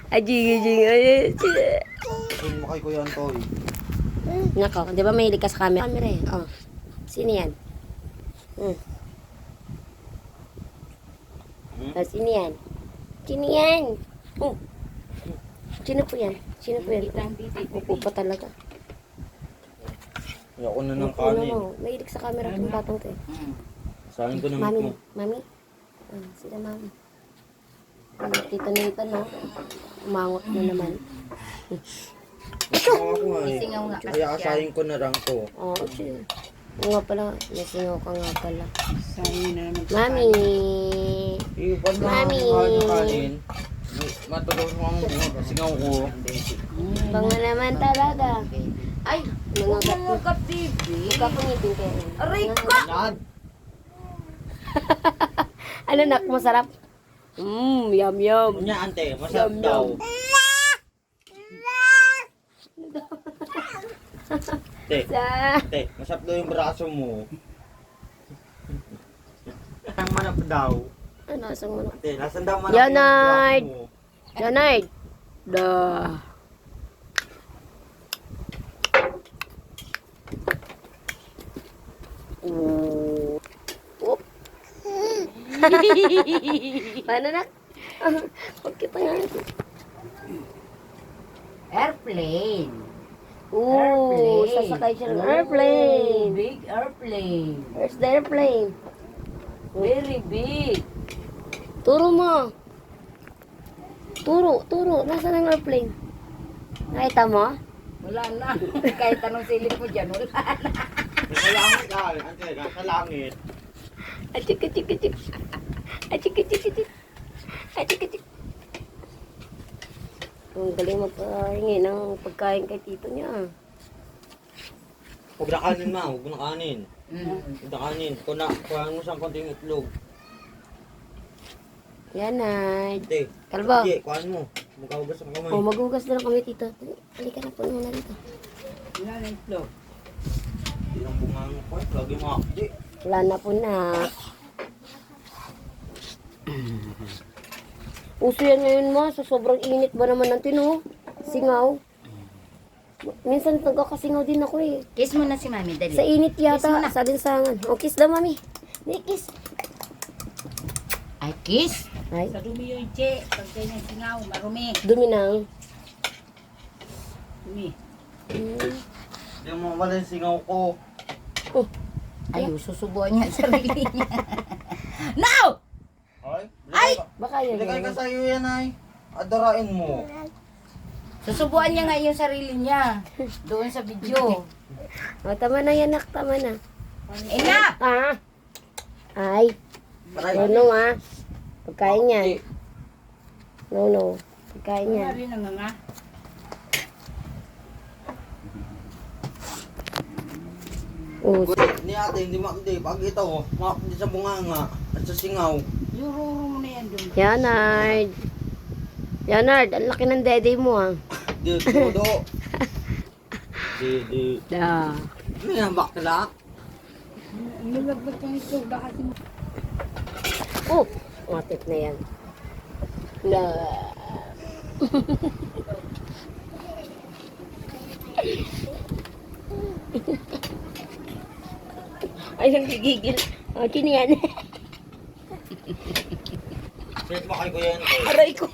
Ajing, ay. Kung mo kay Kuya Antoy. Nako, di ba mahilig ka sa camera? Camera eh. Oh. Sino yan? Hmm. Oh, sino yan? Sino yan? Oh. Sino po yan? Sino po yan? Upo pa talaga. Ayoko na ng Ano kanin. mo? Mahilig sa camera itong batang to eh. Sahin ko ng Mami, mo. mami. Ah, sila mami. Tita Nathan, no? Umangot na naman. Ito! Ako nga eh. Isingaw nga kasi Kaya siya. asahin ko na lang to. Oo, oh, siya. Oo nga pala, nasingaw ka nga pala. Sayang na naman. Mami! Iban na Mami. ang kanin. Matulog mo ang singaw ko. Banga naman talaga. Ay, Mga mga ka-baby. kapungitin kayo. Aray ka! Yan! Ano nak, masarap? Yum yum. Kunya ante, masarap daw. Te, Sa... te, masarap daw yung braso mo. Ang manap daw. Ano, asang manok? Te, nasan daw manap Yan, yung braso Nard. mo? Janay! Da. Oh. Oop. Paano nak? Huwag kita nga. Airplane. Ooh, sasakay siya ng airplane. Big airplane. Where's the airplane? Very big. Turo mo. Turo. Nasaan ang airplane? Nakita mo? Wala na. Kahit anong silip mo dyan, wala na. Sa langit ah, ante, nasa langit. Achik. Achik. Ang galing magpahingi ng pagkain kay tito niya. Huwag na kanin ma, huwag na kanin. Mm. Huwag na kanin. Kuhaan mo siyang konting itlog. Yan na. Ante, Kalbo. sige, kuhaan mo. Magkahugas ang kamay. Oh, maghugas na lang kami tito. Halika na, puno na dito. Wala na itlog. Hindi lang bungang ko eh, lagi mga akdi. Wala na po na. Uso yan ngayon mo, so sobrang init ba naman ng tino? Singaw. Minsan nagkakasingaw din ako eh. Kiss mo na si Mami, dali. Sa init Kiss mo yata, na. sa linsangan. O, kiss daw, mami. Hindi, kiss. Ay, kiss. Ay, Sa dumi yung che. Pag ganyan singaw, marumi. dumi nang. Dumi. Hindi mo wala yung singaw ko. Oh, Ay, susubuan niya ang sarili niya. No! Ay! baka yun. Ilagay ka sa'yo yan ay. Adarain mo. Susubuan niya nga yung sarili niya. Doon sa video. O, tama na yan, nak. Tama na. Enough! Ah! Ay, no, ah. Pagkain yan. No. Pagkain yan. Sabi na nga. Oh, Ni ate, hindi makdi. Pag ito, makdi sa bunganga at sa singaw. Yururo mo na yan doon. Yanard. Yanard, ang laki ng dede mo, ah. Di, todo. Di. Da. Ano yan, bakla? Nilaglag ka nito. Baka si Oh, matik na yan. Na. Ay, nagigigil. O, sino yan? Sino ba kay Kuya Antoy? Aray ko.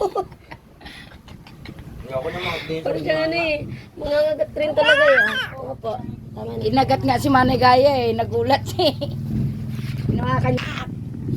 Hindi ako na makdi sa Parang siya ano bunganga. eh. Mga ngagat rin talaga yun. Oo po. Tama na. Inagat nga si Manay Gaya eh. Nagulat eh. Ginawa ka niya.